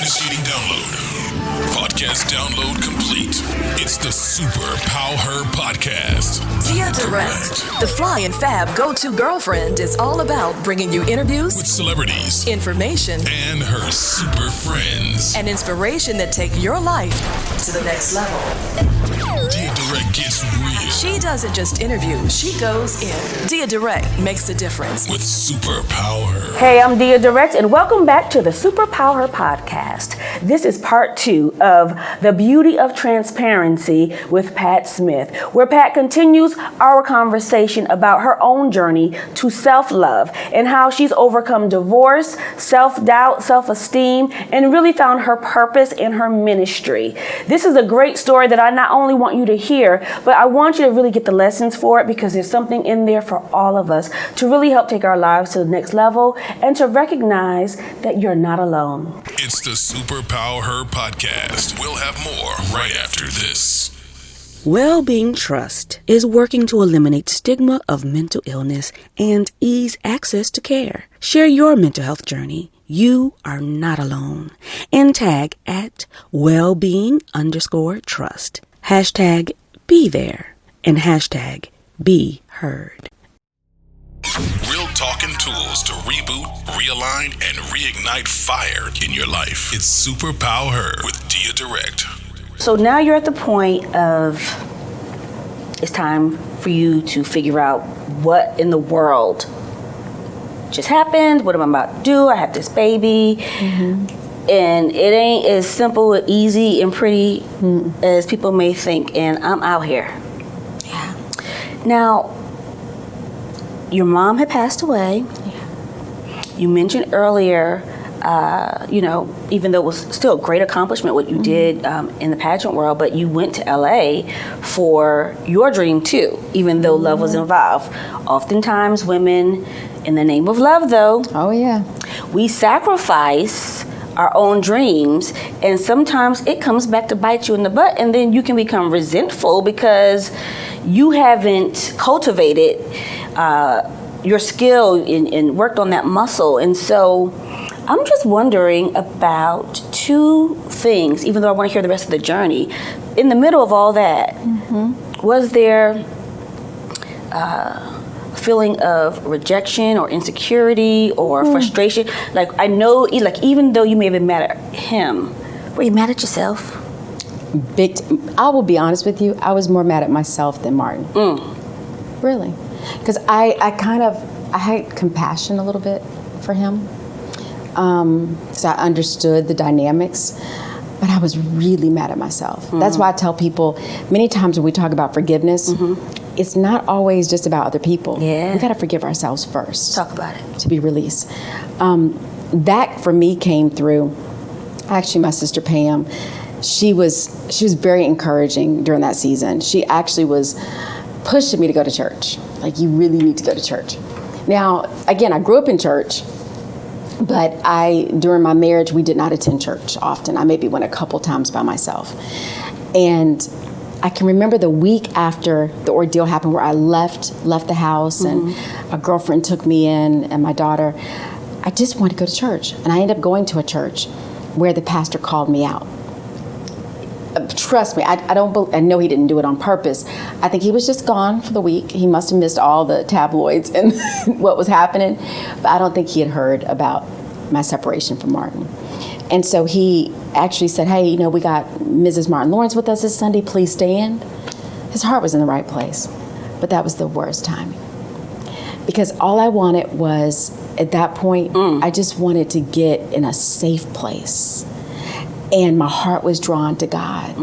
Initiating download. Podcast download complete. It's the Super Pow Her Podcast. Deya Direct, the fly and fab go-to girlfriend, is all about bringing you interviews with celebrities, information, and her super friends, and inspiration that take your life to the next level. Deya Direct gets real. She doesn't just interview, she goes in. Deya Direct makes a difference with Super Power. Hey, I'm Deya Direct, and welcome back to the Super Power Podcast. This is part 2 of The Beauty of Transparency with Pat Smith, where Pat continues our conversation about her own journey to self-love and how she's overcome divorce, self-doubt, self-esteem, and really found her purpose in her ministry. This is a great story that I not only want you to hear, but I want you to really get the lessons for it, because there's something in there for all of us to really help take our lives to the next level and to recognize that you're not alone. It's the Super Power Her Podcast. We'll have more right after this. Wellbeing Trust is working to eliminate stigma of mental illness and ease access to care. Share your mental health journey. You are not alone. And tag at wellbeing_trust. Hashtag be there and hashtag be heard. Real talking tools to reboot, realign, and reignite fire in your life. It's Super Power Her with Deya Direct. So now you're at the point of it's time for you to figure out what in the world just happened. What am I about to do? I have this baby. Mm-hmm. And it ain't as simple, easy, and pretty as people may think. And I'm out here. Yeah. Now, your mom had passed away. Yeah. You mentioned earlier, even though it was still a great accomplishment what you did in the pageant world, but you went to LA for your dream too, even though love was involved. Oftentimes women, in the name of love though, we sacrifice our own dreams, and sometimes it comes back to bite you in the butt, and then you can become resentful because you haven't cultivated your skill and worked on that muscle. And so I'm just wondering about 2 things, even though I want to hear the rest of the journey. In the middle of all that, was there feeling of rejection or insecurity or frustration? Like, I know, like, even though you may have been mad at him, were you mad at yourself? I will be honest with you, I was more mad at myself than Martin. Really. Because I had compassion a little bit for him. So I understood the dynamics, but I was really mad at myself. That's why I tell people many times when we talk about forgiveness, it's not always just about other people. Yeah. We got to forgive ourselves first. Talk about it. To be released. That for me came through, actually my sister Pam, she was very encouraging during that season. She actually was pushing me to go to church. Like, you really need to go to church. Now, again, I grew up in church, but during my marriage, we did not attend church often. I maybe went a couple times by myself. And I can remember the week after the ordeal happened where I left the house and a girlfriend took me in and my daughter. I just wanted to go to church. And I ended up going to a church where the pastor called me out. Trust me, I know he didn't do it on purpose. I think he was just gone for the week. He must have missed all the tabloids and what was happening, but I don't think he had heard about my separation from Martin. And so he actually said, hey, we got Mrs. Martin Lawrence with us this Sunday, please stand. His heart was in the right place, but that was the worst timing. Because all I wanted was, at that point, I just wanted to get in a safe place. And my heart was drawn to God,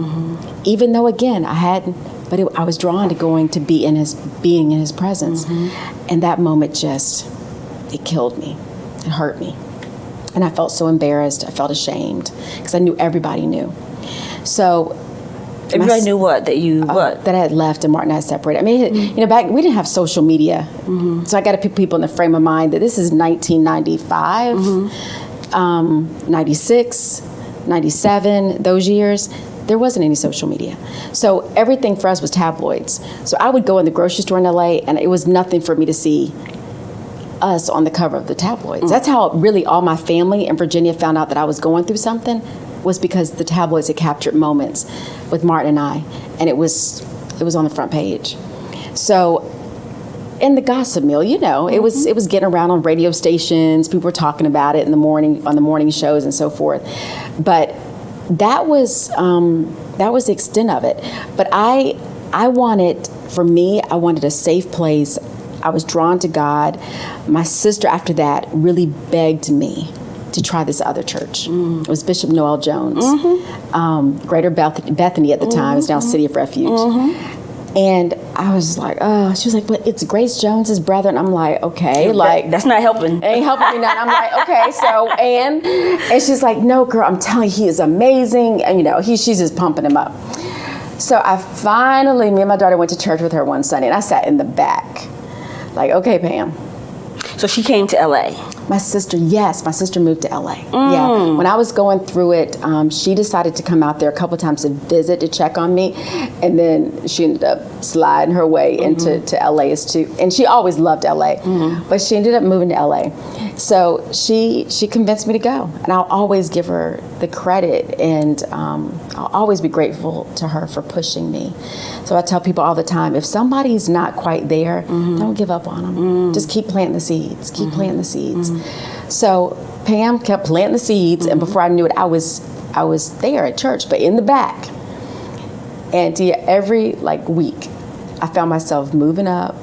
even though, again, I hadn't. But I was drawn to being in His presence, and that moment it killed me, it hurt me, and I felt so embarrassed. I felt ashamed because I knew everybody knew. So everybody knew what that I had left and Martin had separated. I mean, back we didn't have social media, so I got to put people in the frame of mind that this is 1995, 96. 97, those years, there wasn't any social media. So everything for us was tabloids. So I would go in the grocery store in LA and it was nothing for me to see us on the cover of the tabloids. That's how really all my family in Virginia found out that I was going through something, was because the tabloids had captured moments with Martin and I, and it was on the front page. So, in the gossip mill, you know, it was getting around on radio stations. People were talking about it in the morning, on the morning shows and so forth. But that was the extent of it. But I wanted a safe place. I was drawn to God. My sister, after that, really begged me to try this other church. It was Bishop Noel Jones, Greater Bethany at the time. It's now City of Refuge. And I was like, oh, she was like, but it's Grace Jones's brother. And I'm like, okay, like. That's not helping. Ain't helping me none. I'm like, okay, so, and she's like, no, girl, I'm telling you, he is amazing. And, you know, she's just pumping him up. So I finally, me and my daughter went to church with her one Sunday, and I sat in the back. Like, okay, Pam. So she came to LA. My sister moved to LA. Yeah, when I was going through it, she decided to come out there a couple times to visit, to check on me, and then she ended up sliding her way into LA too. And she always loved LA, but she ended up moving to LA. So she convinced me to go, and I'll always give her the credit, and I'll always be grateful to her for pushing me. So I tell people all the time, if somebody's not quite there, don't give up on them. Just keep planting the seeds. Keep planting the seeds. So Pam kept planting the seeds, and before I knew it, I was there at church, but in the back. And every week, I found myself moving up.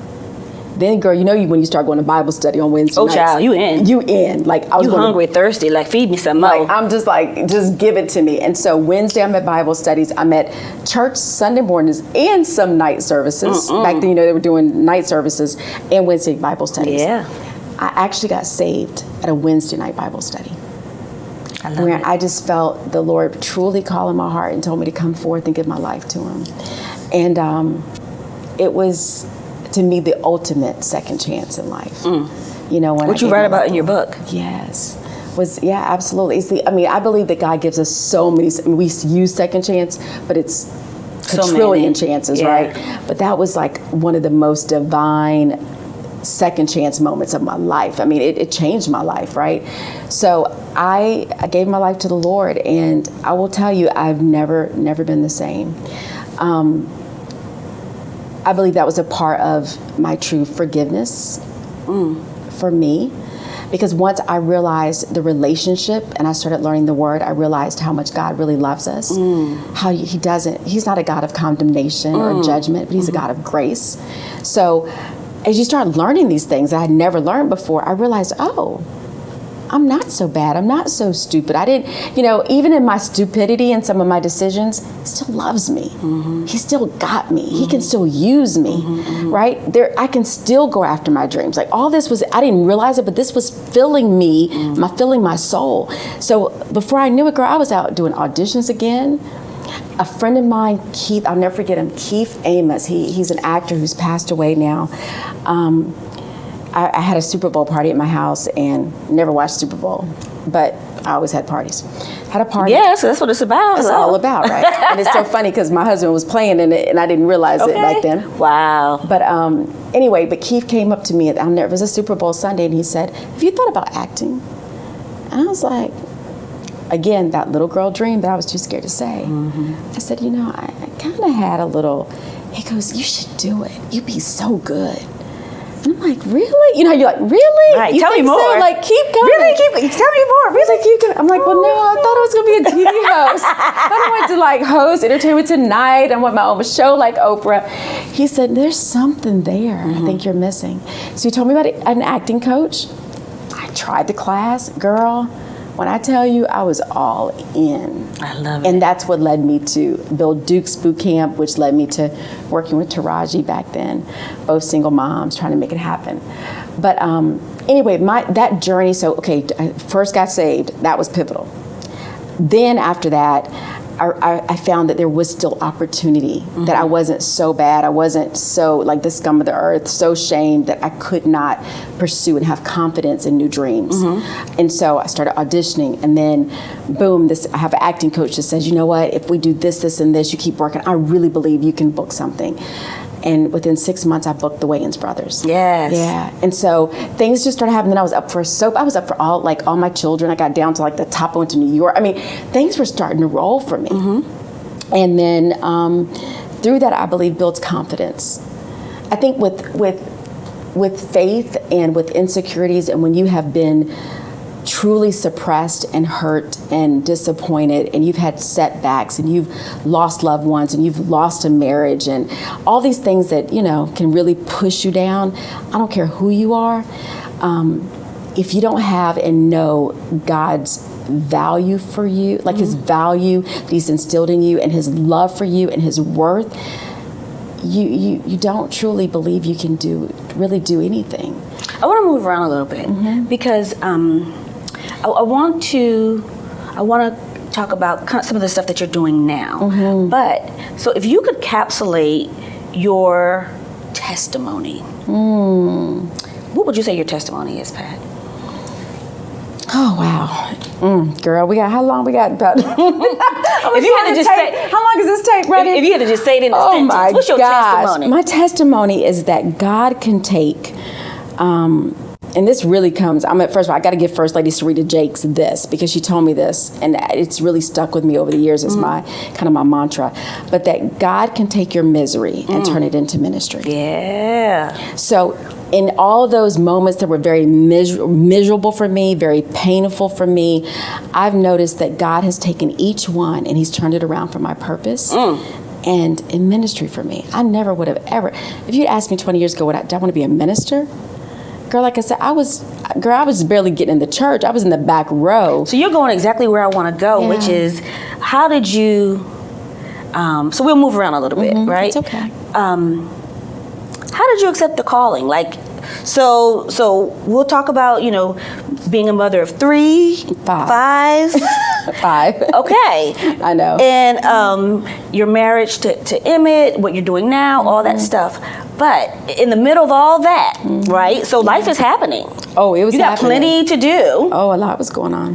Then, girl, you know when you start going to Bible study on Wednesday nights. Oh, child, you in. You in. Like, I was hungry, thirsty, feed me some more. I'm just just give it to me. And so Wednesday, I'm at Bible studies. I'm at church Sunday mornings and some night services. Back then, they were doing night services and Wednesday Bible studies. Yeah. I actually got saved at a Wednesday night Bible study. I love where it. I just felt the Lord truly calling my heart and told me to come forth and give my life to Him. And it was, to me, the ultimate second chance in life. You know, when what you write about in your book. Yes. Absolutely. I believe that God gives us so many. We use second chance, but it's a trillion chances, right? But that was one of the most divine second chance moments of my life. It changed my life, right? So I gave my life to the Lord, and I will tell you, I've never been the same. I believe that was a part of my true forgiveness for me, because once I realized the relationship and I started learning the Word, I realized how much God really loves us. How He's not a God of condemnation or judgment, but He's a God of grace. So as you start learning these things that I had never learned before, I realized, oh, I'm not so bad. I'm not so stupid. I didn't, even in my stupidity and some of my decisions, He still loves me. He still got me. He can still use me, right? I can still go after my dreams. All this I didn't realize it, but this was filling me, filling my soul. So before I knew it, girl, I was out doing auditions again. A friend of mine, Keith, I'll never forget him, Keith Amos. He's an actor who's passed away now. I had a Super Bowl party at my house and never watched Super Bowl, but I always had parties. Had a party. Yeah, so that's what it's about. It's all about, right? And it's so funny because my husband was playing in it and I didn't realize it back then. Wow. But anyway, but Keith came up to me, it was a Super Bowl Sunday, and he said, have you thought about acting? And I was like, again, that little girl dream that I was too scared to say. I said, I kind of had a little. He goes, you should do it. You'd be so good. And I'm like, really? You're like, really? Right, you tell me more. So? Keep going. Really, tell me more. Really, keep going. I'm like, well, no, I thought I was going to be a TV host. I don't want to host Entertainment Tonight. I want my own show like Oprah. He said, there's something there I think you're missing. So he told me about an acting coach. I tried the class, girl. When I tell you, I was all in. I love it. And that's what led me to Bill Duke's boot camp, which led me to working with Taraji back then, both single moms trying to make it happen. But anyway, that journey, I first got saved. That was pivotal. Then after that, I found that there was still opportunity, that I wasn't so bad. I wasn't so the scum of the earth, so shamed that I could not pursue and have confidence in new dreams. And so I started auditioning, and then boom, I have an acting coach that says, you know what, if we do this, this, and this, you keep working, I really believe you can book something. And within 6 months, I booked the Wayans Brothers. Yes. Yeah. And so things just started happening. Then I was up for soap. I was up for all my children. I got down to like the top. I went to New York. I mean, things were starting to roll for me. And then through that, I believe, builds confidence. I think with faith and with insecurities, and when you have been truly suppressed and hurt and disappointed, and you've had setbacks, and you've lost loved ones, and you've lost a marriage, and all these things that, you know, can really push you down. I don't care who you are. If you don't have and know God's value for you, like his value that he's instilled in you, and his love for you, and his worth, you don't truly believe you can really do anything. I want to move around a little bit because I want to talk about kind of some of the stuff that you're doing now. But so if you could capsulate your testimony, what would you say your testimony is, Pat? Oh wow, girl, we got how long? We got about. If you had to just say, how long is this tape, Ready? If you had to just say it in a sentence, my what's your testimony? My testimony is that God can take, and this really comes. First of all, I got to give First Lady Sarita Jakes this, because she told me this, and it's really stuck with me over the years as my kind of my mantra. But that God can take your misery and turn it into ministry. Yeah. So in all those moments that were very miserable for me, very painful for me, I've noticed that God has taken each one and he's turned it around for my purpose and in ministry for me. I never would have ever, if you'd asked me 20 years ago, do I want to be a minister? Girl, like I said, I was barely getting in the church. I was in the back row. So you're going exactly where I want to go, which is, how did you, so we'll move around a little bit, right? It's okay. How did you accept the calling? Like, so we'll talk about, you know, being a mother of 3, 5. 5. Okay. I know. And your marriage to Emmett, what you're doing now, all that stuff. But in the middle of all that, right? So life is happening. Oh, it was. You got plenty to do. Oh, a lot was going on.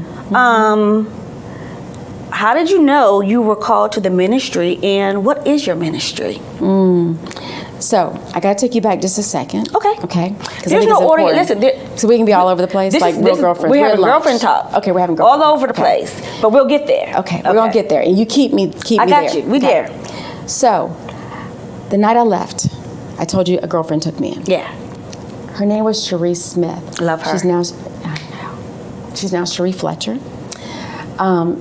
How did you know you were called to the ministry, and what is your ministry? So I got to take you back just a second. Okay. There's no order. Listen, so we can be all over the place, like real girlfriends. We're having girlfriend talk. Okay, we're having girlfriend all over the place, but we'll get there. Okay, we're gonna get there, and you keep me there. I got you. We there. So the night I left, I told you a girlfriend took me in. Yeah. Her name was Cherie Smith. Love her. She's now Cherie Fletcher.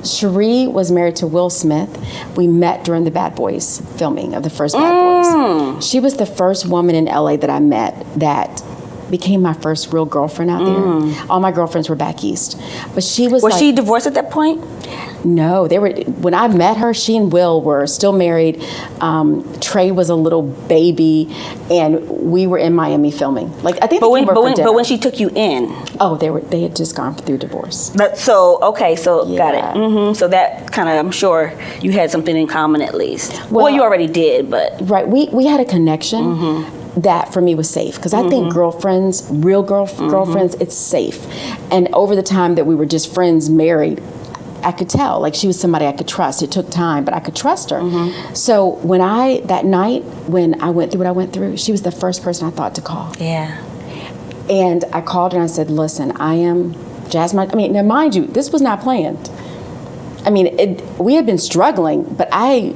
Cherie was married to Will Smith. We met during the Bad Boys filming of the first Bad Boys. She was the first woman in LA that I met that became my first real girlfriend out there. All my girlfriends were back east. But she was she divorced at that point? No, they were. When I met her, she and Will were still married. Trey was a little baby, and we were in Miami filming. Like I think. But when she took you in, they had just gone through divorce. Got it. So that kind of, I'm sure you had something in common at least. Well, you already did, but right. We had a connection. That for me was safe, because I think girlfriends, real girlfriends, it's safe. And over the time that we were just friends, married, I could tell, like she was somebody I could trust. It took time, but I could trust her. So that night when I went through what I went through, she was the first person I thought to call. Yeah. And I called her and I said, listen, I am Jasmine. I mean, now mind you, this was not planned. I mean, we had been struggling, but I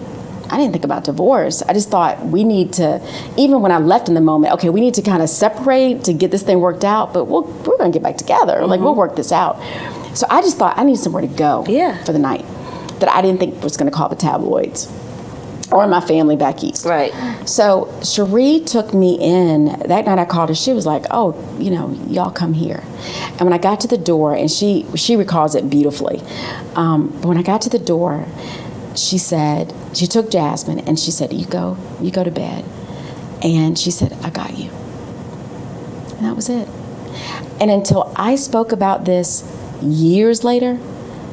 didn't think about divorce. I just thought we need to, even when I left in the moment, okay, we need to kind of separate to get this thing worked out, but we're going to get back together. Like, we'll work this out. So I just thought I need somewhere to go for the night that I didn't think was going to call the tabloids or my family back east. Right. So Cherie took me in. That night I called her. She was like, oh, you know, y'all come here. And when I got to the door, and she recalls it beautifully, but when I got to the door, she said, she took Jasmine and she said, you go to bed. And she said, I got you. And that was it. And until I spoke about this years later,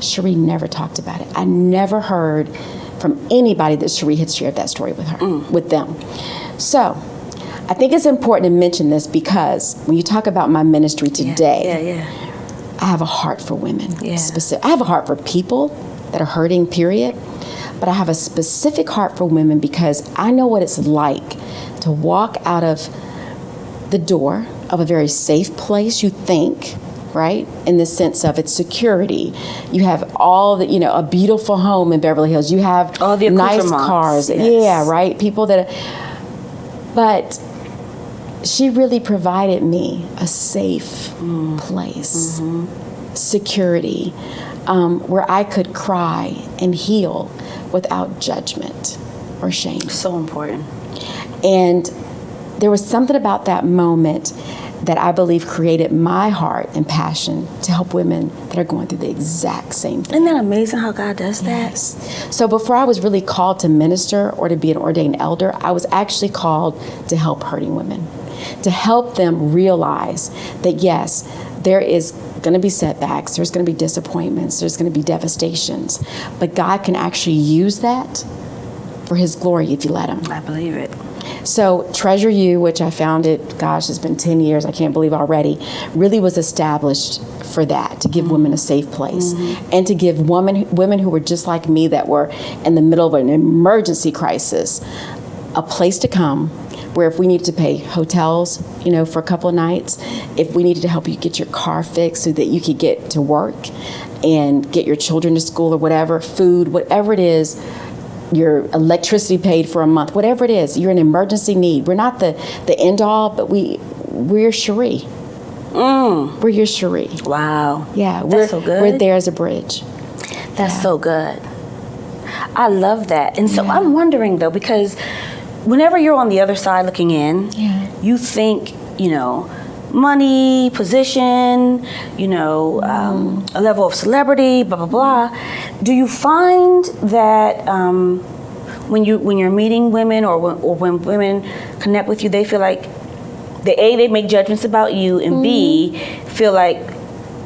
Cherie never talked about it. I never heard from anybody that Cherie had shared that story with her, with them. So I think it's important to mention this, because when you talk about my ministry today, I have a heart for women. I have a heart for people that are hurting, period. but I have a specific heart for women because I know what it's like to walk out of the door of a very safe place, you think, right? In the sense of its security. You have all the, a beautiful home in Beverly Hills. You have all the nice cars. Yes. Yeah, right? People that but she really provided me a safe place, security, where I could cry and heal without judgment or shame. So important. And there was something about that moment that I believe created my heart and passion to help women that are going through the exact same thing. Isn't that amazing how God does that? Yes. So before I was really called to minister or to be an ordained elder, I was actually called to help hurting women, to help them realize that, yes, there is going to be setbacks, there's going to be disappointments, there's going to be devastations, but God can actually use that for His glory if you let Him. I believe it. So Treasure You, which I founded, gosh, it's been 10 years, I can't believe already, really was established for that, to give women a safe place, and to give women who were just like me, that were in the middle of an emergency crisis, a place to come where if we needed to pay hotels, for a couple of nights, if we needed to help you get your car fixed so that you could get to work and get your children to school or whatever, food, whatever it is, your electricity paid for a month, whatever it is, you're an emergency need. We're not the end all, but we're Cherie. We're your Cherie. Wow. Yeah, That's so good. We're there as a bridge. That's so good. I love that. And so I'm wondering though, because whenever you're on the other side looking in, you think, money, position, a level of celebrity, blah, blah, blah. Do you find that when you're meeting women or when women connect with you, they feel like, they make judgments about you, and B, feel like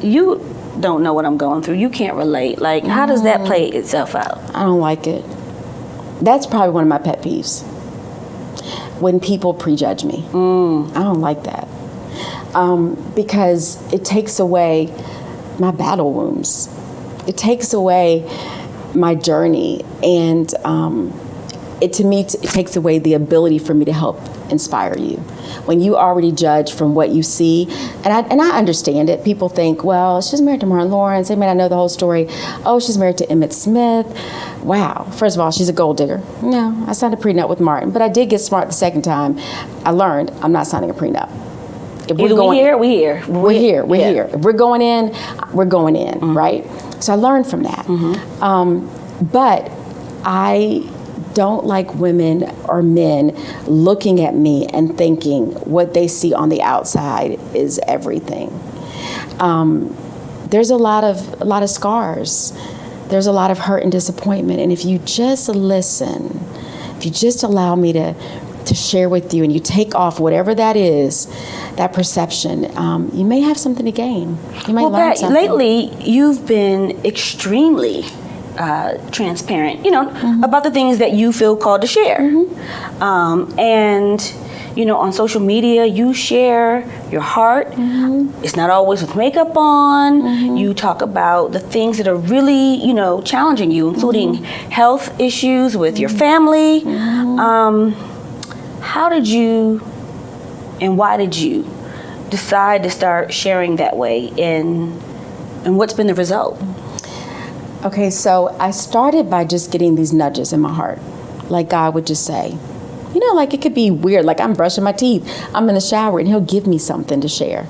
you don't know what I'm going through. You can't relate. Like, how does that play itself out? I don't like it. That's probably one of my pet peeves. When people prejudge me. I don't like that. Because it takes away my battle wounds. It takes away my journey, and it takes away the ability for me to help inspire you. When you already judge from what you see, and I understand it. People think, well, she's married to Martin Lawrence. They may not know the whole story. Oh, she's married to Emmett Smith. Wow. First of all, she's a gold digger. No, I signed a prenup with Martin, but I did get smart the second time. I learned I'm not signing a prenup. If we're here. We're here. If we're going in, right? So I learned from that. But I don't like women or men looking at me and thinking what they see on the outside is everything. There's a lot of scars. There's a lot of hurt and disappointment. And if you just listen, if you just allow me to share with you, and you take off whatever that is, that perception, you may have something to gain. You might learn something. Lately, you've been extremely transparent, about the things that you feel called to share. And, on social media, you share your heart. It's not always with makeup on. You talk about the things that are really, challenging you, including health issues with your family. How did you and why did you decide to start sharing that way, and what's been the result? Okay, so I started by just getting these nudges in my heart. Like God would just say, like it could be weird, like I'm brushing my teeth, I'm in the shower, and He'll give me something to share.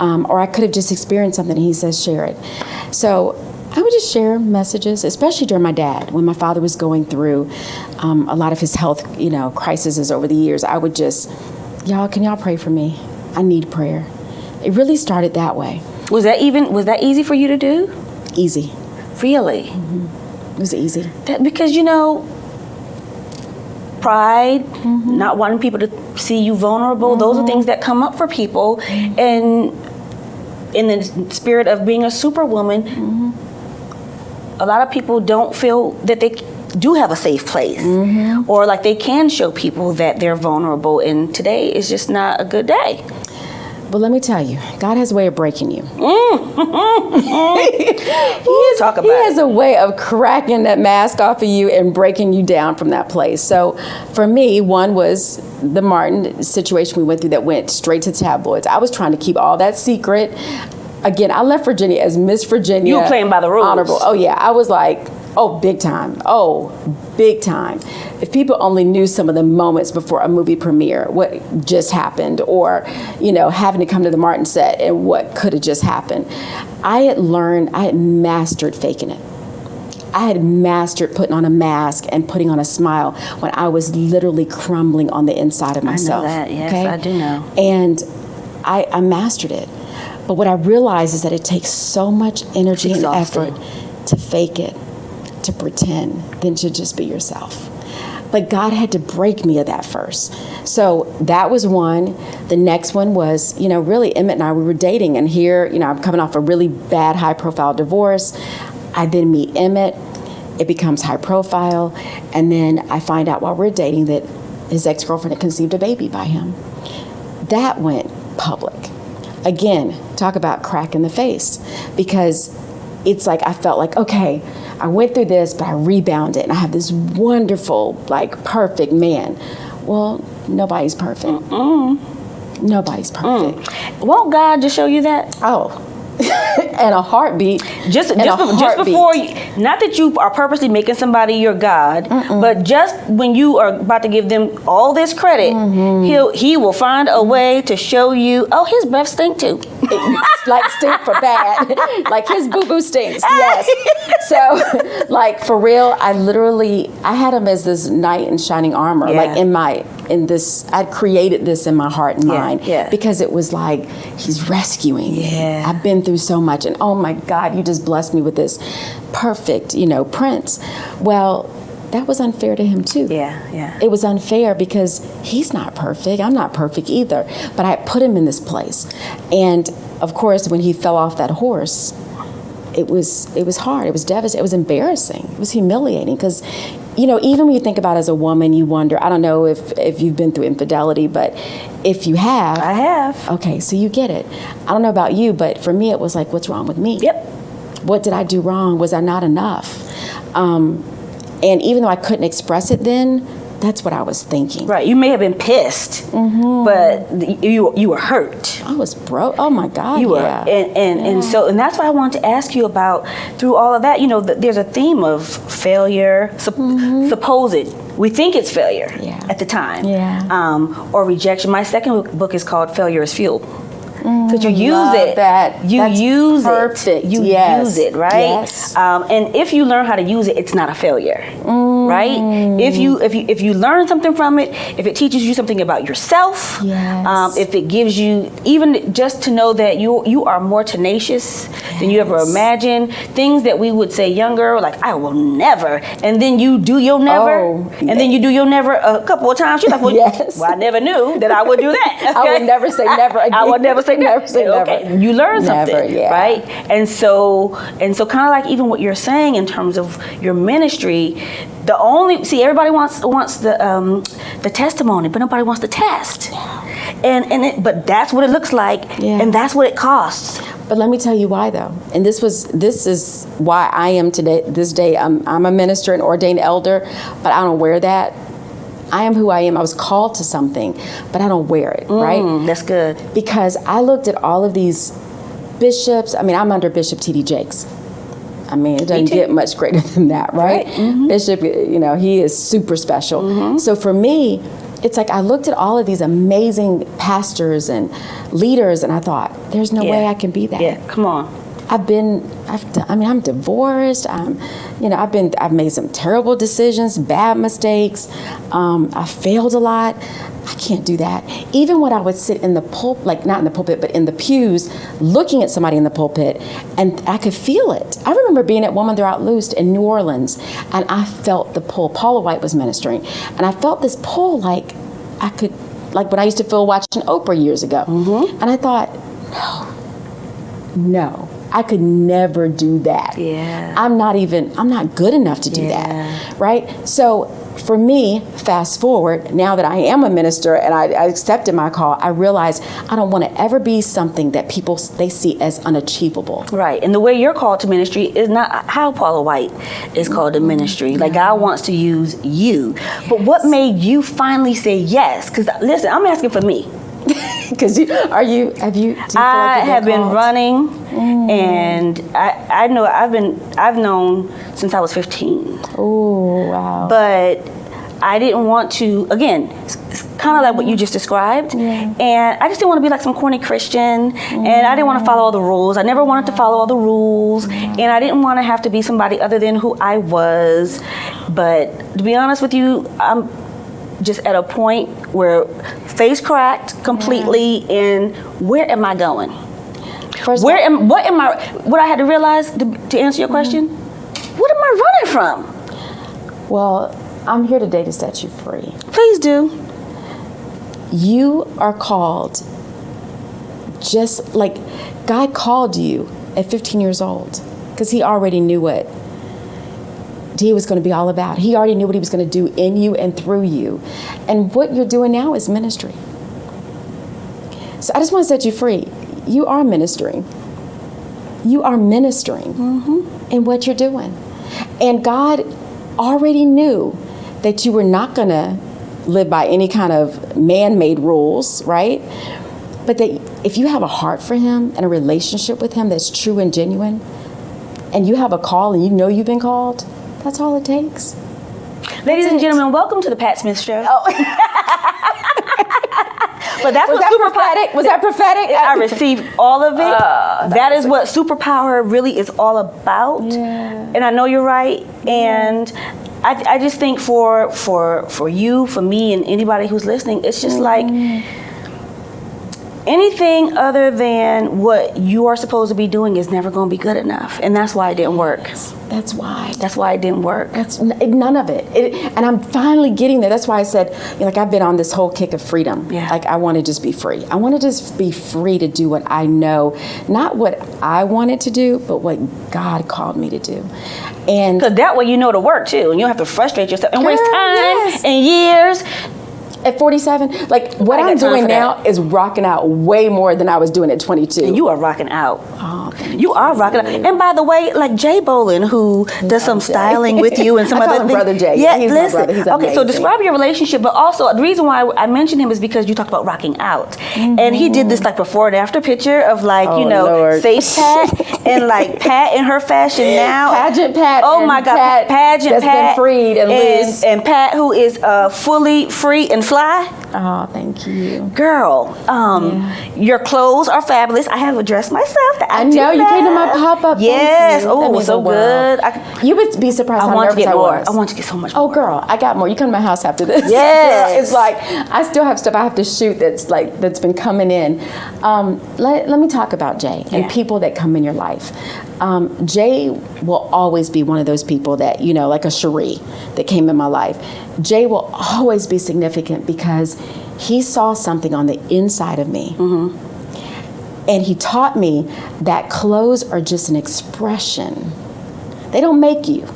Or I could have just experienced something and He says, share it. So I would just share messages, especially during my dad, when my father was going through a lot of his health, crises over the years. I would just, can y'all pray for me? I need prayer. It really started that way. Was that easy for you to do? Easy. Really? It was easy. Because, pride, not wanting people to see you vulnerable, those are things that come up for people. And in the spirit of being a superwoman, a lot of people don't feel that they do have a safe place, or like they can show people that they're vulnerable. And today is just not a good day. Well, let me tell you, God has a way of breaking you. Talk about He has a way of cracking that mask off of you and breaking you down from that place. So for me, one was the Martin situation we went through that went straight to tabloids. I was trying to keep all that secret. Again, I left Virginia as Miss Virginia. You were playing by the rules. Honorable. Oh, yeah. I was like, oh, big time. Oh, big time. If people only knew some of the moments before a movie premiere, what just happened, or, having to come to the Martin set and what could have just happened. I had mastered faking it. I had mastered putting on a mask and putting on a smile when I was literally crumbling on the inside of myself. I know that. Yes, okay? I do know. And I mastered it. But what I realized is that it takes so much energy and effort to fake it, to pretend, than to just be yourself. But God had to break me of that first. So that was one. The next one was, really Emmett and I, we were dating. And here, I'm coming off a really bad, high-profile divorce. I then meet Emmett. It becomes high profile. And then I find out while we're dating that his ex-girlfriend had conceived a baby by him. That went public. Again, talk about crack in the face. Because it's like I felt like, okay, I went through this, but I rebounded, and I have this wonderful, perfect man. Well, nobody's perfect. Nobody's perfect. Won't God just show you that? Oh. And a heartbeat. Just before you, not that you are purposely making somebody your God, but just when you are about to give them all this credit, he will find a way to show you, oh, his breath stink too. Stink for bad. His boo-boo stinks. Yes. So, for real, I had him as this knight in shining armor. Yeah. I'd created this in my heart and mind. Yeah. Because it was like, he's rescuing me. Yeah. I've been through so much, and oh my God, you just blessed me with this perfect, prince. Well, that was unfair to him too. Yeah. It was unfair because he's not perfect. I'm not perfect either. But I put him in this place. And of course, when he fell off that horse, it was hard. It was devastating. It was embarrassing. It was humiliating because, even when you think about it as a woman, you wonder, I don't know if you've been through infidelity, but if you have. I have. Okay, so you get it. I don't know about you, but for me, it was like, what's wrong with me? Yep. What did I do wrong? Was I not enough? And even though I couldn't express it then, that's what I was thinking. Right. You may have been pissed, but you were hurt. I was broke. Oh my God. You were, and that's why I wanted to ask you about through all of that. There's a theme of failure, supposed. We think it's failure at the time, or rejection. My second book is called "Failure is Fuel." Because you use it. That. You That's use perfect. it. You use it, right? Yes. And if you learn how to use it, it's not a failure, right? If you learn something from it, if it teaches you something about yourself, if it gives you even just to know that you are more tenacious than you ever imagined, things that we would say younger, like I will never, and then you do you'll never, and then you do you'll never a couple of times. You're like, well, I never knew that I would do that. Okay? I would never say never again. I would never say never. Say never. Okay, you learn something, right? And so kind of like even what you're saying in terms of your ministry, everybody wants the testimony, but nobody wants the test. But that's what it looks like, and that's what it costs. But let me tell you why, though. And this is why I am today. This day, I'm a minister and ordained elder, but I don't wear that. I am who I am. I was called to something, but I don't wear it, right? That's good. Because I looked at all of these bishops. I mean, I'm under Bishop T.D. Jakes. I mean, it doesn't get much greater than that, right? Bishop, he is super special. So for me, it's like I looked at all of these amazing pastors and leaders, and I thought, there's no way I can be that. Yeah, come on. I'm divorced. I've made some terrible decisions, bad mistakes. I failed a lot. I can't do that. Even when I would sit in the pulpit, not in the pulpit, but in the pews, looking at somebody in the pulpit, and I could feel it. I remember being at Woman They're Out Loosed in New Orleans, and I felt the pull. Paula White was ministering, and I felt this pull like when I used to feel watching Oprah years ago. And I thought, no. I could never do that. Yeah. I'm not good enough to do that, right? So for me, fast forward, now that I am a minister and I accepted my call, I realize I don't want to ever be something that people, they see as unachievable. Right. And the way you're called to ministry is not how Paula White is called to ministry. Like, God wants to use you. But what made you finally say yes? Because listen, I'm asking for me. Because do you feel like you've been called? Running, and I know I've known since I was 15. Oh, wow. But I didn't want to, again, it's kind of like what you just described. Yeah. And I just didn't want to be like some corny Christian. And I didn't want to follow all the rules. I never wanted to follow all the rules. And I didn't want to have to be somebody other than who I was. But to be honest with you, I'm just at a point where face cracked completely. And where am I going? What I had to realize to answer your question, what am I running from? Well, I'm here today to set you free. Please do. You are called just like God called you at 15 years old, because he already knew what he was going to be all about. He already knew what he was going to do in you and through you. And what you're doing now is ministry. So I just want to set you free. You are ministering. You are ministering in what you're doing. And God already knew that you were not going to live by any kind of man-made rules, right? But that if you have a heart for him and a relationship with him that's true and genuine, and you have a call and you know you've been called, that's all it takes. Ladies and gentlemen, welcome to the Pat Smith Show. Oh. But that's was what that prophetic? Was that prophetic? I received all of it. That is what superpower really is all about. Yeah. And I know you're right. And I just think for you, for me, and anybody who's listening, it's just like anything other than what you are supposed to be doing is never going to be good enough. And that's why it didn't work. That's why. That's why it didn't work. That's none of it. And I'm finally getting there. That's why I said, like, I've been on this whole kick of freedom. Yeah. Like, I want to just be free. I want to just be free to do what I know, not what I wanted to do, but what God called me to do. And because that way you know to work too, and you don't have to frustrate yourself and waste time and years. At 47, like what I'm doing now is rocking out way more than I was doing at 22. And you are rocking out. Oh, thank you are rocking out. And by the way, like Jay Bolin, who does some styling with you and some I other call him things. Brother Jay. Yeah, he's listen. my brother. He's okay, so amazing. describe your relationship, but also the reason why I mentioned him is because you talked about rocking out. And he did this like before and after picture of like, Lord. Safe Pat and like Pat in her fashion now. Pageant Pat. Oh my God, Pat Pageant that's Pat. Been freed and loose. And Pat, who is fully free and fly. Oh, thank you. Girl, your clothes are fabulous. I have a dress myself. I know you came to my pop-up. Yes. Oh, so good. You would be surprised how want to nervous get I more. was. I want to get so much Oh, more. girl, I got more. You come to my house after this. Yes. Girl, it's like I still have stuff I have to shoot that's been coming in. Let me talk about Jay and people that come in your life. Jay will always be one of those people that, like a Cherie that came in my life. Jay will always be significant because he saw something on the inside of me. And he taught me that clothes are just an expression. They don't make you.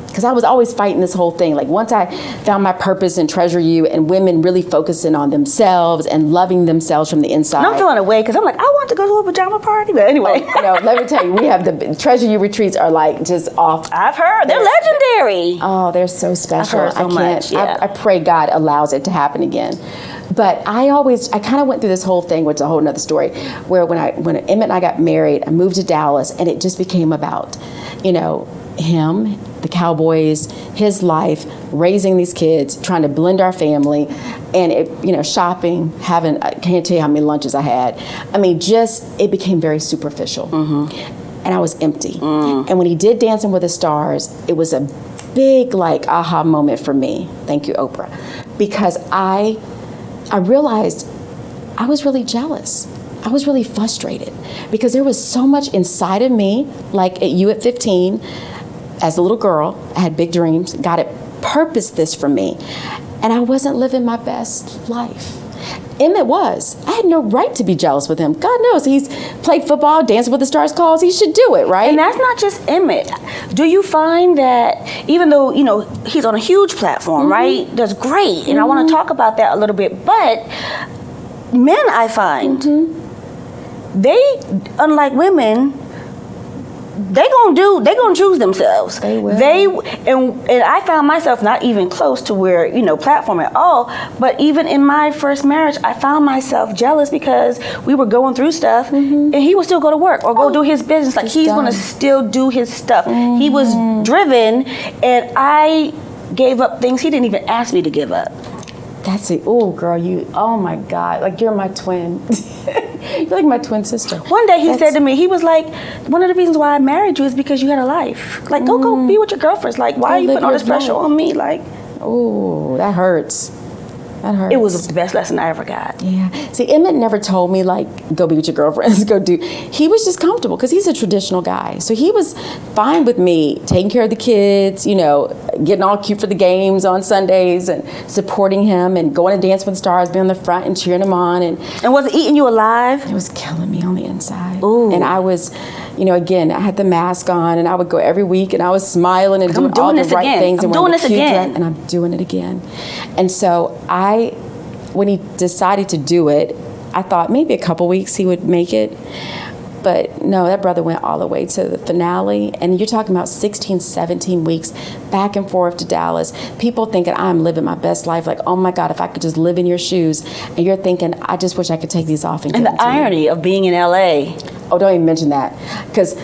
Because I was always fighting this whole thing. Like once I found my purpose and Treasure You and women really focusing on themselves and loving themselves from the inside. And I'm feeling away because I'm like, I want to go to a pajama party. But anyway. Let me tell you, we have the Treasure You retreats are like just off. I've heard. They're legendary. Oh, they're so special. I've heard so much, yeah. I pray God allows it to happen again. But I kind of went through this whole thing, which is a whole nother story, where when Emmett and I got married, I moved to Dallas, and it just became about, him, the Cowboys, his life, raising these kids, trying to blend our family, and shopping, I can't tell you how many lunches I had. I mean, it became very superficial, and I was empty. And when he did Dancing with the Stars, it was a big aha moment for me. Thank you, Oprah, because I realized I was really jealous. I was really frustrated because there was so much inside of me, like you at 15, as a little girl, I had big dreams. God had purposed this for me, and I wasn't living my best life. Emmett was. I had no right to be jealous with him. God knows he's played football, Dancing with the Stars calls. He should do it, right? And that's not just Emmett. Do you find that even though, he's on a huge platform, right? That's great. And I want to talk about that a little bit. But men, I find, they, unlike women, they gonna choose themselves. They will. And I found myself not even close to where, platform at all, but even in my first marriage, I found myself jealous because we were going through stuff and he would still go to work or go do his business. Like he's gonna still do his stuff. He was driven, and I gave up things he didn't even ask me to give up. That's it. Oh, girl, oh my God. Like, you're my twin. You're like my twin sister. One day he said to me, he was like, one of the reasons why I married you is because you had a life. Like, go be with your girlfriends. Like, why are you putting all this pressure on me? Like, oh, that hurts. That hurts. It was the best lesson I ever got. Yeah. See, Emmett never told me, like, go be with your girlfriends, go do. He was just comfortable because he's a traditional guy. So he was fine with me taking care of the kids, getting all cute for the games on Sundays and supporting him and going to Dance with the Stars, being on the front and cheering him on. And was it eating you alive? It was killing me on the inside. Ooh. And I was, again, I had the mask on and I would go every week and I was smiling and doing all the right things. I'm doing this again. And I'm doing it again. And so when he decided to do it, I thought maybe a couple weeks he would make it. But no, that brother went all the way to the finale. And you're talking about 16, 17 weeks back and forth to Dallas. People thinking I'm living my best life. Like, oh my God, if I could just live in your shoes. And you're thinking, I just wish I could take these off. And the irony of being in LA. Oh, don't even mention that. Because,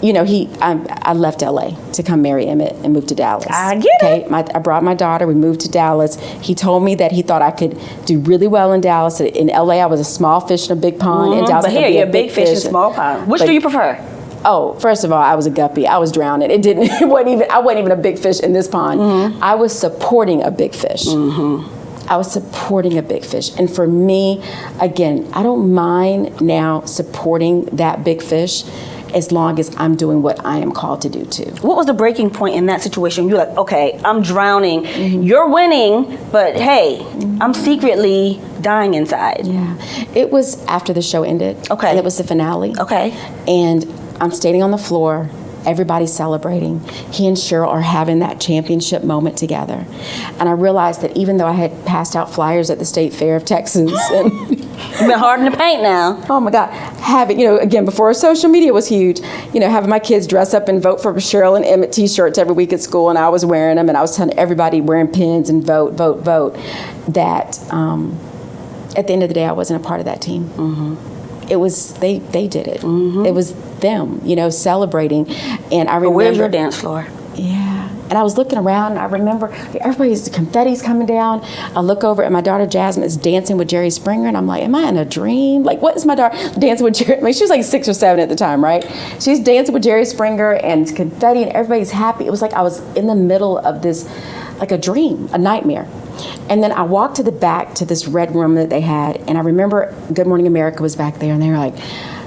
I left LA to come marry Emmett and move to Dallas. I get it. I brought my daughter. We moved to Dallas. He told me that he thought I could do really well in Dallas. In LA, I was a small fish in a big pond. In Dallas, but here, you're a big fish in a small pond. Which do you prefer? Oh, first of all, I was a guppy. I was drowning. I wasn't even a big fish in this pond. I was supporting a big fish. I was supporting a big fish. And for me, again, I don't mind now supporting that big fish as long as I'm doing what I am called to do too. What was the breaking point in that situation? You're like, okay, I'm drowning. You're winning, but hey, I'm secretly dying inside. Yeah. It was after the show ended. Okay. And it was the finale. Okay. And I'm standing on the floor. Everybody's celebrating. He and Cheryl are having that championship moment together. And I realized that even though I had passed out flyers at the State Fair of Texas and you've been hard in the paint now. Oh my God. Having, again, before social media was huge, having my kids dress up and vote for Cheryl and Emmett t-shirts every week at school, and I was wearing them, and I was telling everybody wearing pins and vote, that at the end of the day, I wasn't a part of that team. It was, they did it. It was them, celebrating. And I remember. But where's your dance floor? Yeah. And I was looking around, and I remember everybody's confetti's coming down. I look over, and my daughter Jasmine is dancing with Jerry Springer, and I'm like, am I in a dream? Like, what is my daughter dancing with Jerry? I mean, she was like 6 or 7 at the time, right? She's dancing with Jerry Springer and confetti, and everybody's happy. It was like I was in the middle of this, like a dream, a nightmare. And then I walked to the back to this red room that they had, and I remember Good Morning America was back there, and they were like,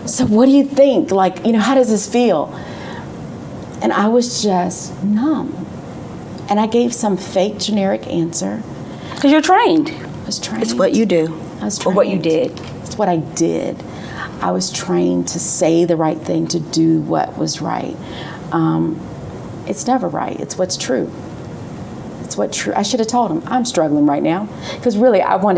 so what do you think? Like, how does this feel? And I was just numb. And I gave some fake generic answer. Because you're trained. I was trained. It's what you do. I was trained. Or what you did. It's what I did. I was trained to say the right thing, to do what was right. It's never right. It's what's true. It's what's true. I should have told him I'm struggling right now, because really I wish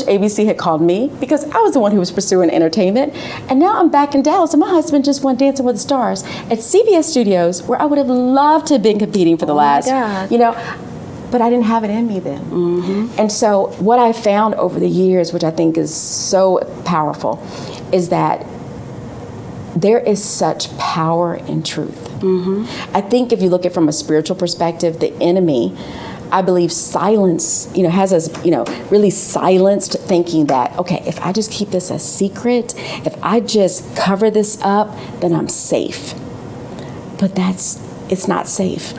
ABC had called me, because I was the one who was pursuing entertainment, and now I'm back in Dallas, and my husband just won Dancing with the Stars at CBS Studios, where I would have loved to have been competing for the last, but I didn't have it in me then. And so what I found over the years, which I think is so powerful, is that there is such power in truth. I think if you look at it from a spiritual perspective, the enemy, I believe, has us, really silenced, thinking that, okay, if I just keep this a secret, if I just cover this up, then I'm safe. But it's not safe.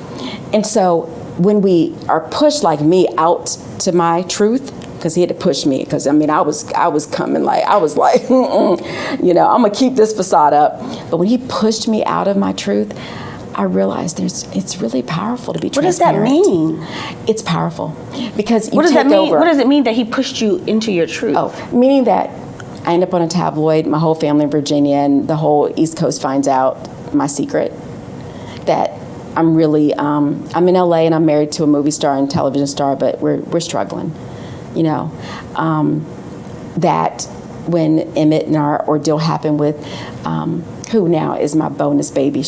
And so when we are pushed, like me, out to my truth, because he had to push me, because I was coming like, I was like, I'm gonna keep this facade up. But when he pushed me out of my truth, I realized it's really powerful to be What does that transparent. mean? It's powerful because you What does take that mean? over. What does it mean that he pushed you into your truth? Oh, meaning that I end up on a tabloid, my whole family in Virginia and the whole East Coast finds out my secret, that I'm really, I'm in LA and I'm married to a movie star and television star, but we're struggling, you know. That when Emmett and our ordeal happened with, who now is my bonus baby,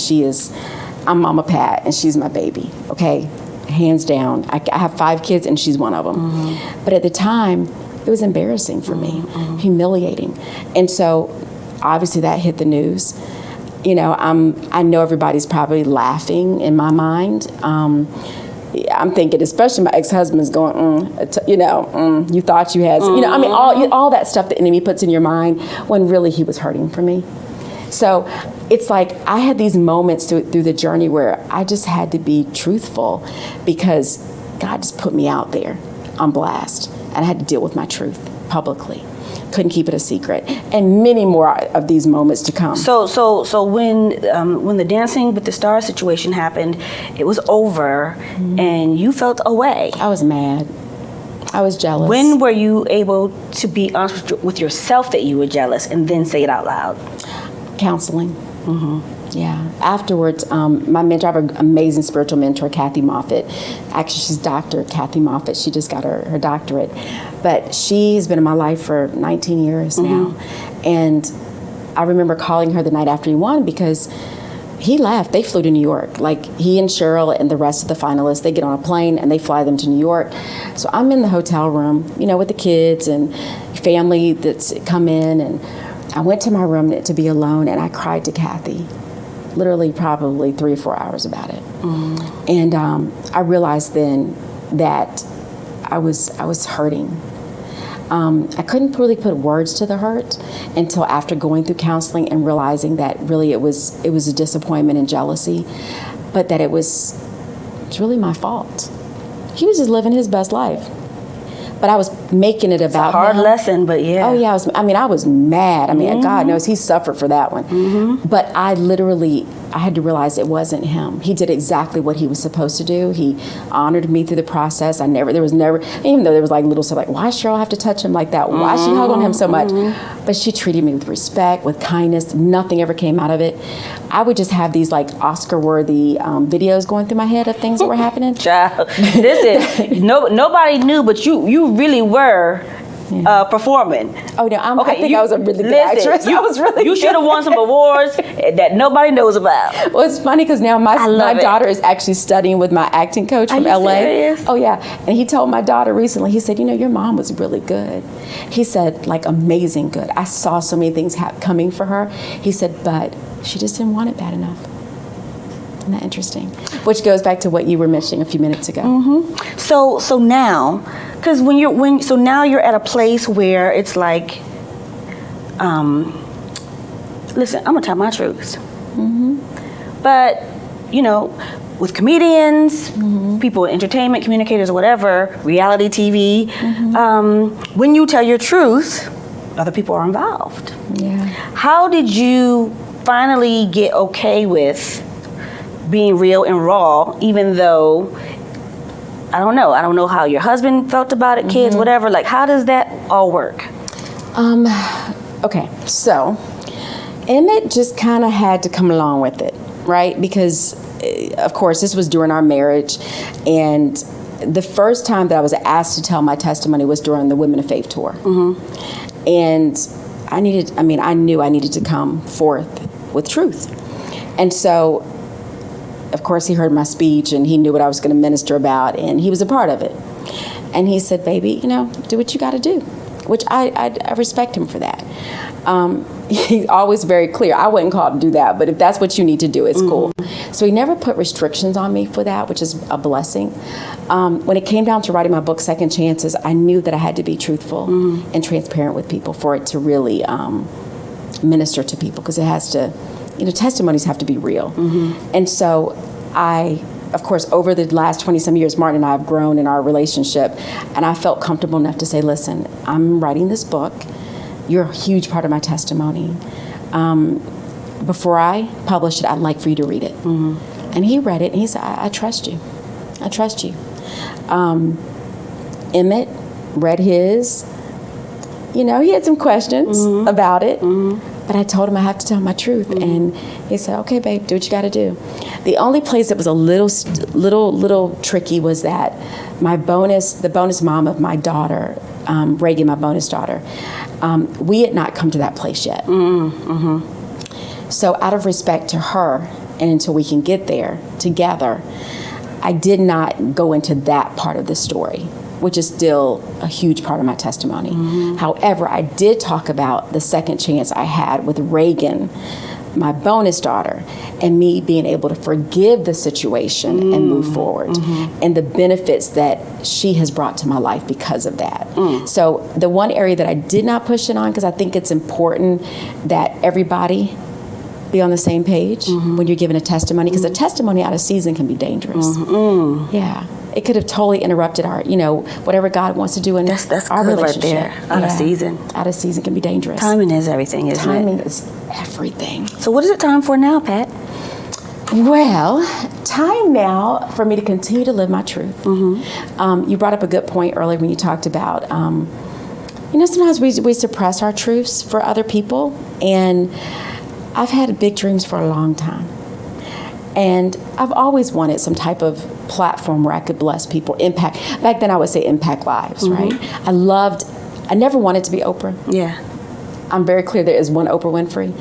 I'm Mama Pat and she's my baby, okay? Hands down. I have 5 kids and she's one of them. Mm-hmm. But at the time, it was embarrassing for me, humiliating. And so obviously that hit the news. You know, I know everybody's probably laughing in my mind. I'm thinking, especially my ex-husband's going, you thought you had, you know, I mean, all that stuff the enemy puts in your mind when really he was hurting for me. So it's like I had these moments through the journey where I just had to be truthful because God just put me out there on blast, and I had to deal with my truth publicly. Couldn't keep it a secret, and many more of these moments to come. So when the Dancing with the Stars situation happened, it was over, and you felt away. I was mad. I was jealous. When were you able to be honest with yourself that you were jealous, and then say it out loud? Counseling. Yeah. Afterwards, my mentor, I have an amazing spiritual mentor, Kathy Moffitt. Actually, she's Dr. Kathy Moffitt. She just got her doctorate. But she's been in my life for 19 years now. And I remember calling her the night after he won because he left. They flew to New York. Like, he and Cheryl and the rest of the finalists, they get on a plane and they fly them to New York. So I'm in the hotel room, you know, with the kids and family that's come in. And I went to my room to be alone, and I cried to Kathy. Literally probably 3 or 4 hours about it. And I realized then that I was hurting. I couldn't really put words to the hurt until after going through counseling and realizing that really it was a disappointment and jealousy, but that it's really my fault. He was just living his best life. But I was making it about It's a hard him. lesson, but yeah. Oh yeah, I was mad. I mean, God knows he suffered for that one. But I had to realize it wasn't him. He did exactly what he was supposed to do. He honored me through the process. There was never, even though there was like little stuff like, why does Cheryl have to touch him like that? Why she hug on him so much? But she treated me with respect, with kindness. Nothing ever came out of it. I would just have these like Oscar-worthy videos going through my head of things that were happening. Child, listen, nobody knew, but you really were performing. Oh no, I think I was a really good actress. I was really You should have won some awards that nobody knows about. Well, it's funny because now my daughter is actually studying with my acting coach from LA. Serious? Oh yeah, and he told my daughter recently. He said, your mom was really good. He said, like amazing good. I saw so many things coming for her. He said, but she just didn't want it bad enough. Isn't that interesting? Which goes back to what you were mentioning a few minutes ago. So now, because so now you're at a place where it's like, listen, I'm gonna tell my truths. But with comedians, people in entertainment, communicators, or whatever, reality TV, when you tell your truth, other people are involved. Yeah. How did you finally get okay with being real and raw, even though I don't know how your husband felt about it, kids, whatever, like how does that all work? Okay, so Emmett just kind of had to come along with it, right? Because of course this was during our marriage, and the first time that I was asked to tell my testimony was during the Women of Faith tour. And I knew I needed to come forth with truth. And so of course, he heard my speech and he knew what I was going to minister about, and he was a part of it. And he said, baby, do what you got to do, which I respect him for that. He's always very clear. I wasn't called to do that, but if that's what you need to do, it's cool. So he never put restrictions on me for that, which is a blessing. When it came down to writing my book, Second Chances, I knew that I had to be truthful and transparent with people for it to really minister to people, because it has to, testimonies have to be real. And so of course, over the last 20-some years, Martin and I have grown in our relationship, and I felt comfortable enough to say, listen, I'm writing this book. You're a huge part of my testimony. Before I publish it, I'd like for you to read it. And he read it, and he said, I trust you. I trust you. Emmett read his. You know, he had some questions about it, but I told him I have to tell my truth. And he said, okay, babe, do what you got to do. The only place that was a little tricky was that the bonus mom of my daughter, Reagan, my bonus daughter, we had not come to that place yet. So out of respect to her, and until we can get there together, I did not go into that part of the story, which is still a huge part of my testimony. However, I did talk about the second chance I had with Reagan, my bonus daughter, and me being able to forgive the situation and move forward, and the benefits that she has brought to my life because of that. So the one area that I did not push it on, because I think it's important that everybody be on the same page when you're giving a testimony, because a testimony out of season can be dangerous. Yeah. It could have totally interrupted our, whatever God wants to do in that's our good relationship. right there. Out of season. Out of season can be dangerous. Timing is everything, isn't it? Timing is everything. So what is it time for now, Pat? Well, time now for me to continue to live my truth. You brought up a good point earlier when you talked about, sometimes we suppress our truths for other people. And I've had big dreams for a long time. And I've always wanted some type of platform where I could bless people, impact. Back then I would say impact lives, right? I never wanted to be Oprah. Yeah. I'm very clear there is one Oprah Winfrey.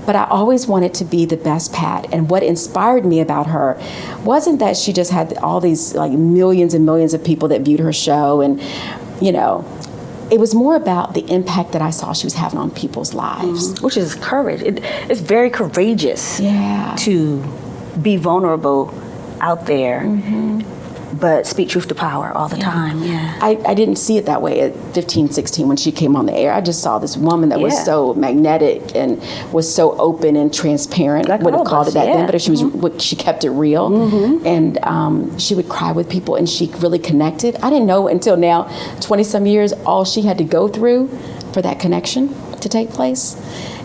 But I always wanted to be the best Pat. And what inspired me about her wasn't that she just had all these like millions and millions of people that viewed her show. And, it was more about the impact that I saw she was having on people's lives. Which is courage. It's very courageous to be vulnerable out there, but speak truth to power all the time. Yeah. I didn't see it that way at 15, 16 when she came on the air. I just saw this woman that was so magnetic and was so open and transparent. Like wouldn't have called it that then, but she kept it real. And she would cry with people, and she really connected. I didn't know until now, 20 some years, all she had to go through for that connection to take place.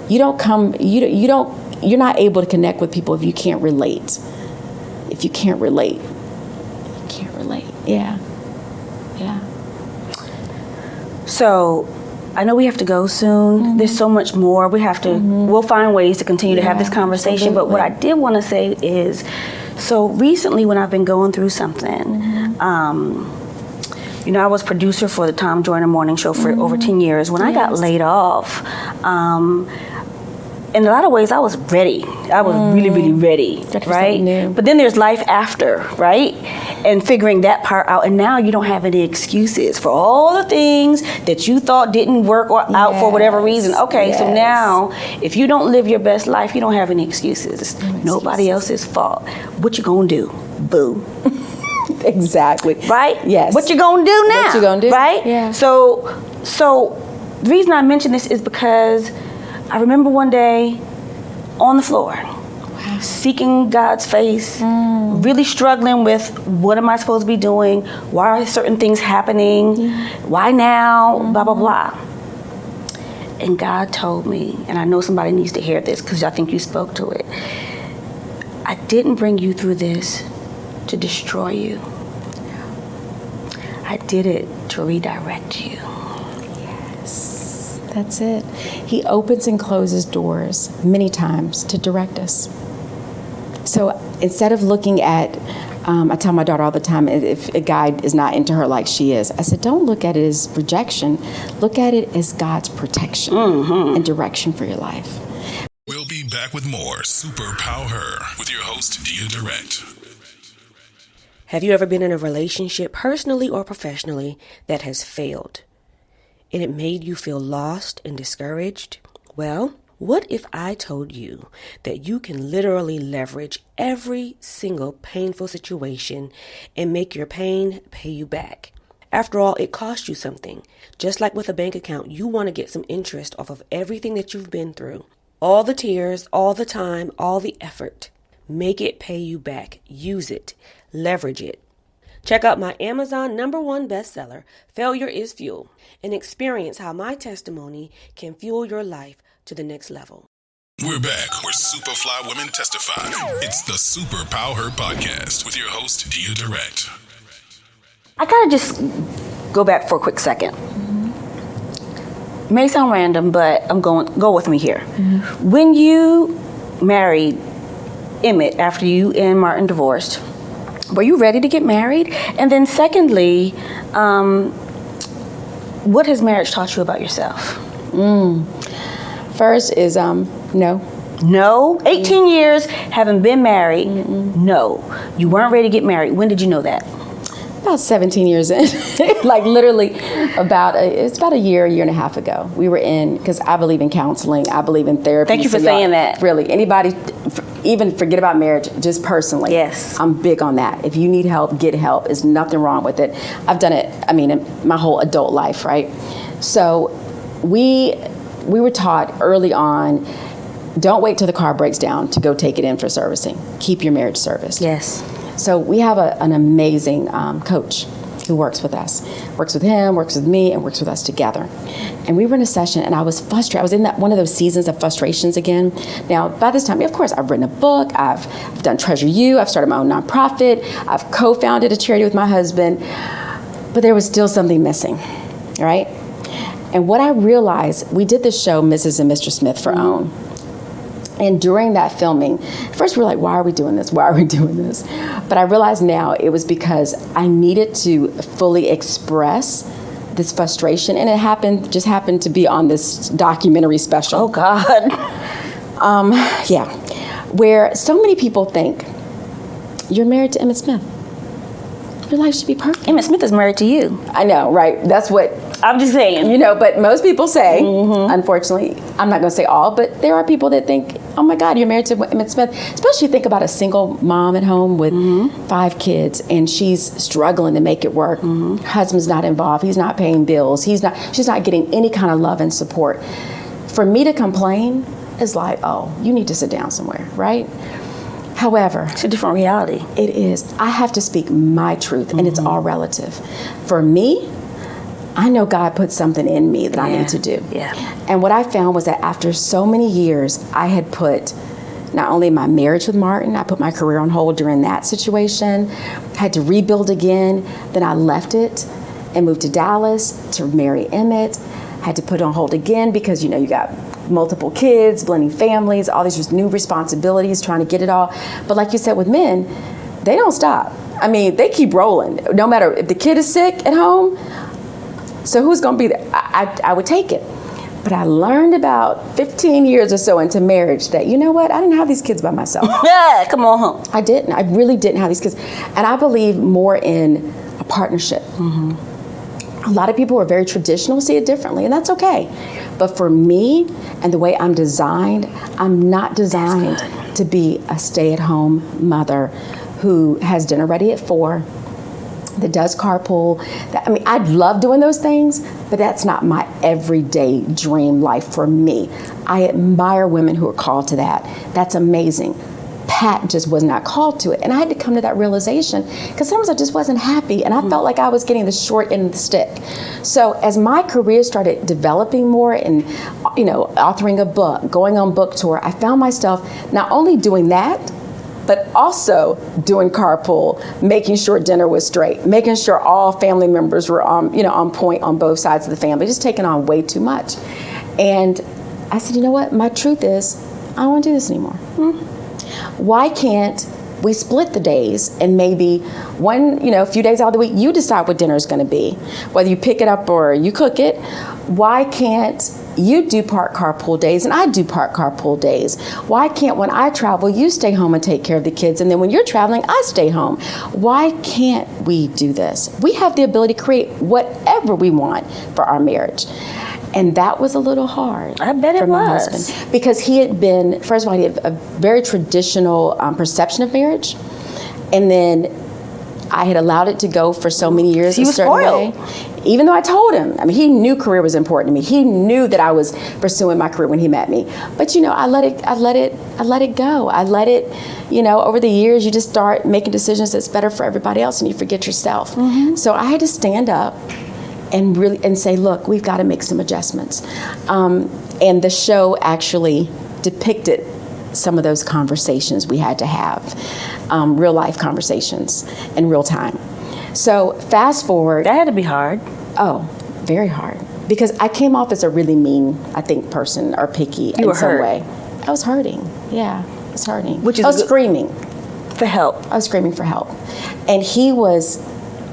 You're not able to connect with people if you can't relate. If you can't relate, you can't relate. Yeah. So I know we have to go soon. There's so much more. We have to, we'll find ways to continue to have this conversation. Absolutely. But what I did want to say is, so recently when I've been going through something, I was producer for the Tom Joyner Morning Show for over 10 years. When I got laid off, in a lot of ways, I was ready. I was really, really ready, right? But then there's life after, right? And figuring that part out. And now you don't have any excuses for all the things that you thought didn't work out for whatever reason. Okay, so now, if you don't live your best life, you don't have any excuses. It's nobody else's fault. What you gonna do? Boo. Exactly. Right? Yes. What you gonna do now? What you gonna do? Right? Yeah. So the reason I mention this is because I remember one day on the floor, seeking God's face, really struggling with what am I supposed to be doing? Why are certain things happening? Why now? Blah, blah, blah. And God told me, and I know somebody needs to hear this because I think you spoke to it. I didn't bring you through this to destroy you. I did it to redirect you. That's it. He opens and closes doors many times to direct us. So instead of looking at, I tell my daughter all the time, if a guy is not into her like she is, I said, don't look at it as rejection. Look at it as God's protection and direction for your life. We'll be back with more Super Power Her with your host, Deya Direct. Have you ever been in a relationship, personally or professionally, that has failed? And it made you feel lost and discouraged? Well, what if I told you that you can literally leverage every single painful situation and make your pain pay you back? After all, it cost you something. Just like with a bank account, you want to get some interest off of everything that you've been through. All the tears, all the time, all the effort. Make it pay you back. Use it. Leverage it. Check out my Amazon #1 bestseller, Failure is Fuel, and experience how my testimony can fuel your life to the next level. We're back where Superfly women testify. It's the Super Power Her podcast with your host, Deya Direct. I gotta just go back for a quick second. May sound random, but go with me here. When you married Emmett after you and Martin divorced, were you ready to get married? And then secondly, what has marriage taught you about yourself? First is no. No? 18 years, having been married, no. You weren't ready to get married. When did you know that? About 17 years in. Like literally it's about a year and a half ago. We were in, because I believe in counseling. I believe in therapy. Thank you for saying that. Really, anybody, even forget about marriage, just personally. Yes. I'm big on that. If you need help, get help. There's nothing wrong with it. I've done it, in my whole adult life, right? So we were taught early on, don't wait till the car breaks down to go take it in for servicing. Keep your marriage serviced. Yes. So we have an amazing coach who works with us. Works with him, works with me, and works with us together. And we were in a session, and I was frustrated. I was in one of those seasons of frustrations again. Now, by this time, of course, I've written a book. I've done Treasure You. I've started my own nonprofit. I've co-founded a charity with my husband. But there was still something missing, right? And what I realized, we did this show, Mrs. and Mr. Smith, for OWN. And during that filming, first we were like, why are we doing this? Why are we doing this? But I realize now it was because I needed to fully express this frustration. And it just happened to be on this documentary special. Oh, God. Yeah. Where so many people think, you're married to Emmett Smith. Your life should be perfect. Emmett Smith is married to you. I know, right? That's what I'm just saying. But most people say, unfortunately, I'm not going to say all, but there are people that think, oh my God, you're married to Emmett Smith. Especially think about a single mom at home with 5 kids, and she's struggling to make it work. Her husband's not involved. He's not paying bills. She's not getting any kind of love and support. For me to complain is like, oh, you need to sit down somewhere, right? However, It's a different reality. it is. I have to speak my truth, and it's all relative. For me, I know God put something in me that I need to do. Yeah. And what I found was that after so many years, I had put not only my marriage with Martin, I put my career on hold during that situation, had to rebuild again. Then I left it and moved to Dallas to marry Emmett. Had to put it on hold again because, you got multiple kids, blending families, all these just new responsibilities, trying to get it all. But like you said with men, they don't stop. They keep rolling. No matter if the kid is sick at home, so who's going to be there? I would take it. But I learned about 15 years or so into marriage that, you know what? I didn't have these kids by myself. Yeah, come on home. I didn't. I really didn't have these kids. And I believe more in a partnership. A lot of people who are very traditional see it differently, and that's okay. But for me and the way I'm designed, I'm not designed to be a stay-at-home mother who has dinner ready at 4, that does carpool. I love doing those things, but that's not my everyday dream life for me. I admire women who are called to that. That's amazing. Pat just was not called to it. And I had to come to that realization because sometimes I just wasn't happy and I felt like I was getting the short end of the stick. So as my career started developing more and, authoring a book, going on book tour, I found myself not only doing that, but also doing carpool, making sure dinner was straight, making sure all family members were on point on both sides of the family, just taking on way too much. And I said, you know what? My truth is, I don't want to do this anymore. Why can't we split the days and maybe a few days out of the week, you decide what dinner is going to be, whether you pick it up or you cook it. Why can't you do part carpool days and I do part carpool days? Why can't when I travel, you stay home and take care of the kids, and then when you're traveling, I stay home? Why can't we do this? We have the ability to create whatever we want for our marriage. And that was a little hard. I bet it for my was. husband, because he had been, first of all, he had a very traditional perception of marriage, and then I had allowed it to go for so many years. He was spoiled. Even though I told him, he knew career was important to me. He knew that I was pursuing my career when he met me. But I let it go. I let it, over the years, you just start making decisions that's better for everybody else, and you forget yourself. So I had to stand up and say, look, we've got to make some adjustments. And the show actually depicted some of those conversations we had to have, real life conversations in real time. So fast forward. That had to be hard. Oh, very hard. Because I came off as a really mean, I think, person or picky in some hurt. way. I was hurting. Yeah, I was hurting. Which is I was screaming. For help. I was screaming for help. And he was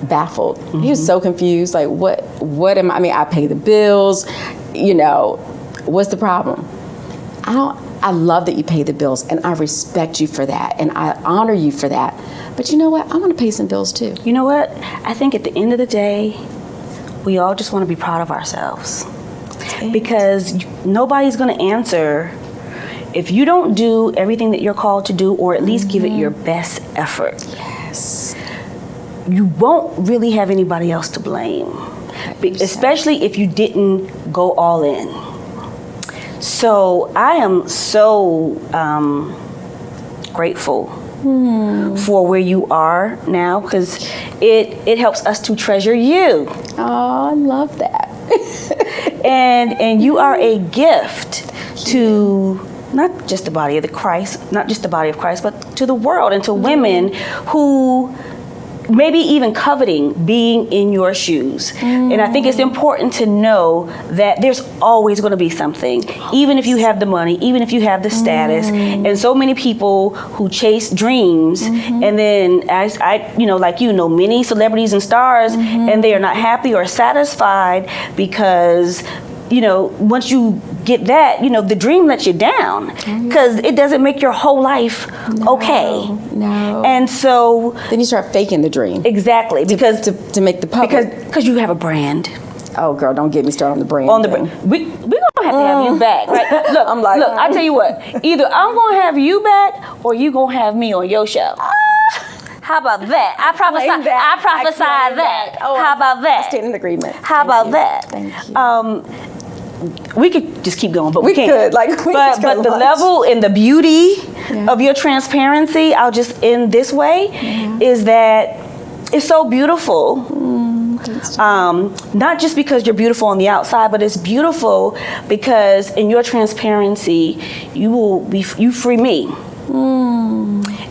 baffled. He was so confused. Like, what am I? I mean, I pay the bills. You know, what's the problem? I love that you pay the bills, and I respect you for that, and I honor you for that. But you know what? I want to pay some bills too. You know what? I think at the end of the day, we all just want to be proud of ourselves. Because nobody's going to answer if you don't do everything that you're called to do, or at least give it your best effort. Yes. You won't really have anybody else to blame, especially if you didn't go all in. So I am so grateful for where you are now, because it helps us to treasure you. Oh, I love that. and you are a gift to not just the body of Christ, but to the world and to women who maybe even coveting being in your shoes. And I think it's important to know that there's always going to be something, even if you have the money, even if you have the status. And so many people who chase dreams, and then I like many celebrities and stars, and they are not happy or satisfied because once you get that, the dream lets you down, because it doesn't make your whole life okay. No. And so then you start faking the dream. Exactly, because to make the public. Because you have a brand. Oh, girl, don't get me started on the brand. We're gonna have you back. Right? Look, I tell you what. Either I'm gonna have you back, or you gonna have me on your show. How about that? I prophesy that. Oh, how about that? I stand in agreement. How about that? Thank you. We could just keep going, but we can't. But the level and the beauty of your transparency, I'll just end this way, is that it's so beautiful. Not just because you're beautiful on the outside, but it's beautiful because in your transparency, you free me.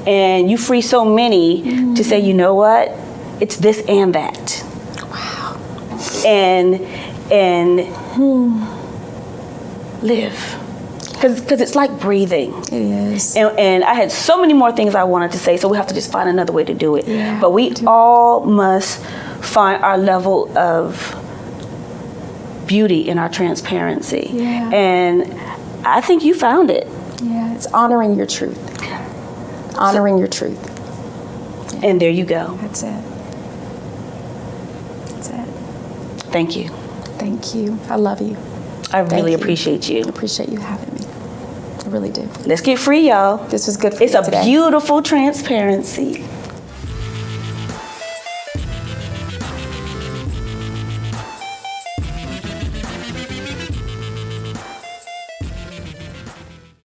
And you free so many to say, you know what? It's this and that. Wow. And live. Because it's like breathing. It is. And I had so many more things I wanted to say, so we have to just find another way to do it. Yeah, but we all must find our level of beauty in our transparency. Yeah. And I think you found it. Yeah, it's honoring your truth. Honoring your truth. Yeah. And there you go. That's it. That's it. Thank you. Thank you. I love you. I really appreciate you. I appreciate you having me. I really do. Let's get free, y'all. This was good for It's me a today. beautiful transparency.